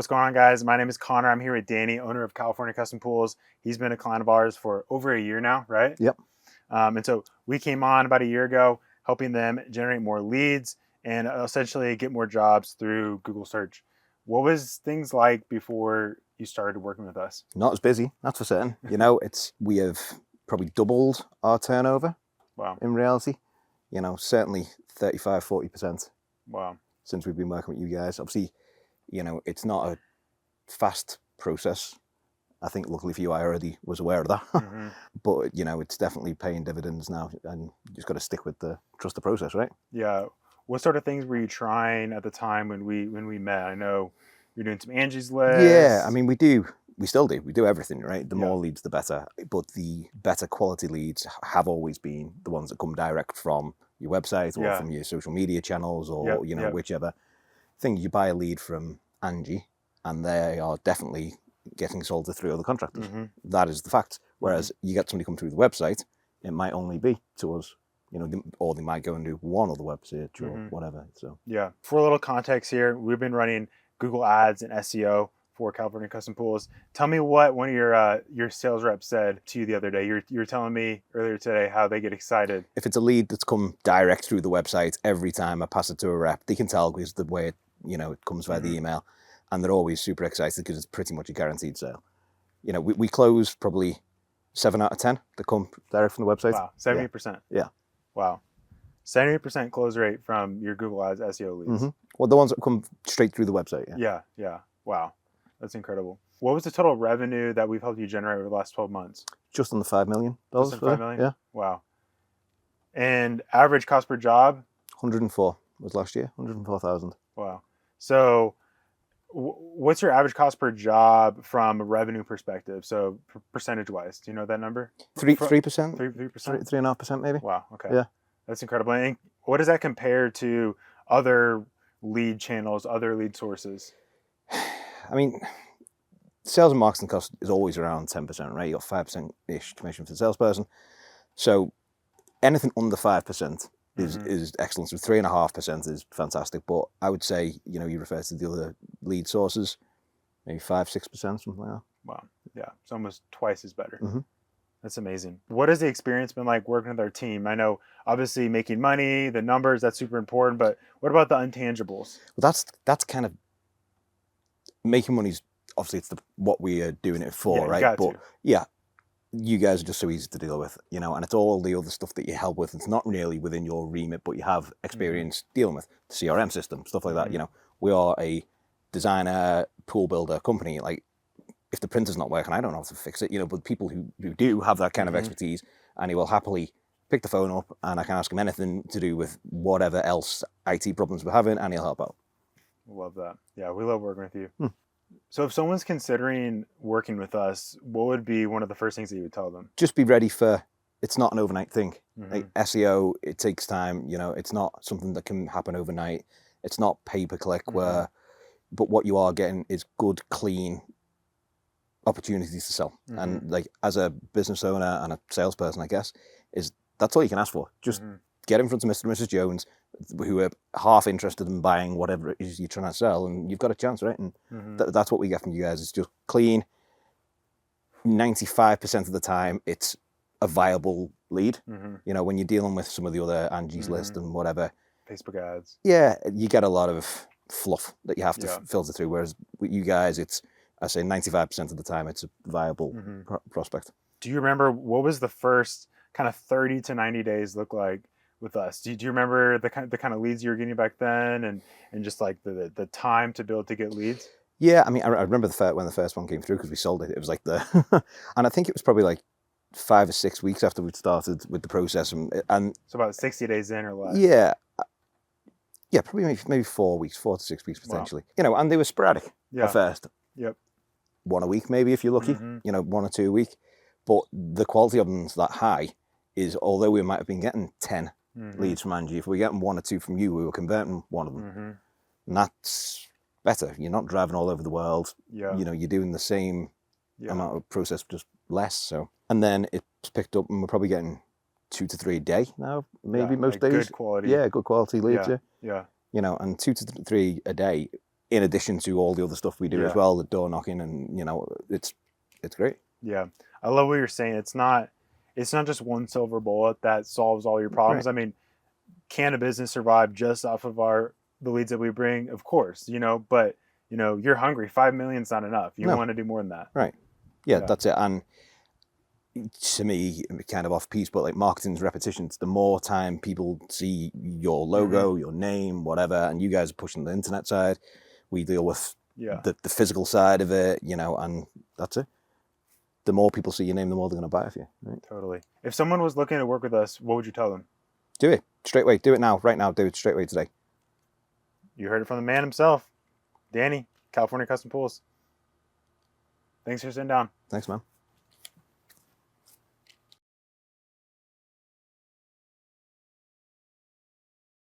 What's going on, guys? My name is Connor. I'm here with Danny, owner of California Custom Pools. He's been a client of ours for over a year now, right? Yep. And so we came on about a year ago, helping them generate more leads and essentially get more jobs through Google search. What was things like before you started working with us? Not as busy, that's for certain. We have probably doubled our turnover. Wow. In reality. Certainly 35, 40% Wow. since we've been working with you guys. Obviously, it's not a fast process. I think luckily for you, I already was aware of that. Mm-hmm. But, it's definitely paying dividends now, and you just got to stick with trust the process, right? Yeah. What sort of things were you trying at the time when we met? I know you're doing some Angie's List. Yeah, I mean, we still do. We do everything, right? The Yeah. more leads, the better. But the better quality leads have always been the ones that come direct from your website or from your social media channels or, whichever thing. You buy a lead from Angie and they are definitely getting sold to 3 other contractors. Mm-hmm. That is the fact. Whereas you get somebody come through the website, it might only be to us, or they might go and do one other website or whatever. So yeah, for a little context here, we've been running Google Ads and SEO for California Custom Pools. Tell me what one of your sales reps said to you the other day. You were telling me earlier today how they get excited. If it's a lead that's come direct through the website, every time I pass it to a rep, they can tell because the way it comes via the email, and they're always super excited because it's pretty much a guaranteed sale. We close probably 7 out of 10 that come direct from the website. Wow, 70%. Yeah. Wow. 70% close rate from your Google Ads SEO leads. Mm-hmm. Well, the ones that come straight through the website. Yeah. Wow. That's incredible. What was the total revenue that we've helped you generate over the last 12 months? Just under $5 million. Just under $5 million? Yeah. Wow. And average cost per job? 104 was last year, 104,000. Wow. So what's your average cost per job from a revenue perspective? So percentage-wise, do you know that number? 3%? 3%? 3.5% maybe. Wow, okay. Yeah. That's incredible. And what does that compare to other lead channels, other lead sources? I mean, sales and marketing cost is always around 10%, right? You got 5%-ish commission for the salesperson. So anything under 5% is excellent. So 3.5% is fantastic. But I would say, you refer to the other lead sources, maybe 5-6%, something like that. Wow. Yeah. It's almost twice as better. Mm-hmm. That's amazing. What has the experience been like working with our team? I know obviously making money, the numbers, that's super important, but what about the intangibles? Well, that's kind of making money's obviously it's what we are doing it for, right? But yeah, you guys are just so easy to deal with, and it's all the other stuff that you help with. It's not really within your remit, but you have experience dealing with the CRM system, stuff like that. We are a designer, pool builder company. Like, if the printer's not working, I don't know how to fix it, but people who do have that kind of expertise, and he will happily pick the phone up and I can ask him anything to do with whatever else IT problems we're having, and he'll help out. Love that. Yeah, we love working with you. So if someone's considering working with us, what would be one of the first things that you would tell them? Just be ready it's not an overnight thing. Like SEO, it takes time, it's not something that can happen overnight. It's not pay-per-click but what you are getting is good, clean opportunities to sell. And like, as a business owner and a salesperson, I guess, that's all you can ask for. Just get in front of Mr. and Mrs. Jones, who are half interested in buying whatever it is you're trying to sell, and you've got a chance, right? And that's what we get from you guys. It's just clean. 95% of the time, it's a viable lead. When you're dealing with some of the other Angie's List and whatever. Facebook ads. Yeah, you get a lot of fluff that you have to filter through, whereas with you guys, I say 95% of the time, it's a viable prospect. Do you remember what was the first kind of 30 to 90 days look like with us? Do you remember the kind of leads you were getting back then, and just like the time to be able to get leads? Yeah, I mean, I remember when the first one came through, because we sold it. It was like and I think it was probably like 5 or 6 weeks after we'd started with the process, and so about 60 days in or less. Yeah, probably maybe 4 weeks, 4 to 6 weeks potentially. Wow. And they were sporadic at first. Yep. 1 a week maybe if you're lucky. 1 or 2 a week. But the quality of them's that high is, although we might have been getting 10 leads from Angie, if we're getting 1 or 2 from you, we were converting 1 of them. And that's better. You're not driving all over the world. Yeah. You're doing the same amount of process, just less. So, and then it's picked up, and we're probably getting 2 to 3 a day now, maybe most days. Good quality. Yeah, good quality leads. Yeah. And 2 to 3 a day in addition to all the other stuff we do as well, the door knocking, and you know, it's great. Yeah, I love what you're saying. It's not just one silver bullet that solves all your problems. Right. I mean, can a business survive just off of the leads that we bring? Of course, you know, but you know, you're hungry. 5 million's not enough. You want to do more than that. Right. Yeah, that's it. And to me, kind of off piece, but like marketing's repetitions. The more time people see your logo, your name, whatever, and you guys are pushing the internet side, we deal with the physical side of it, you know, and that's it. The more people see your name, the more they're going to buy off you. Right? Totally. If someone was looking to work with us, what would you tell them? Do it straight away. Do it now, right now. Do it straight away today. You heard it from the man himself, Danny, California Custom Pools. Thanks for sitting down. Thanks, man.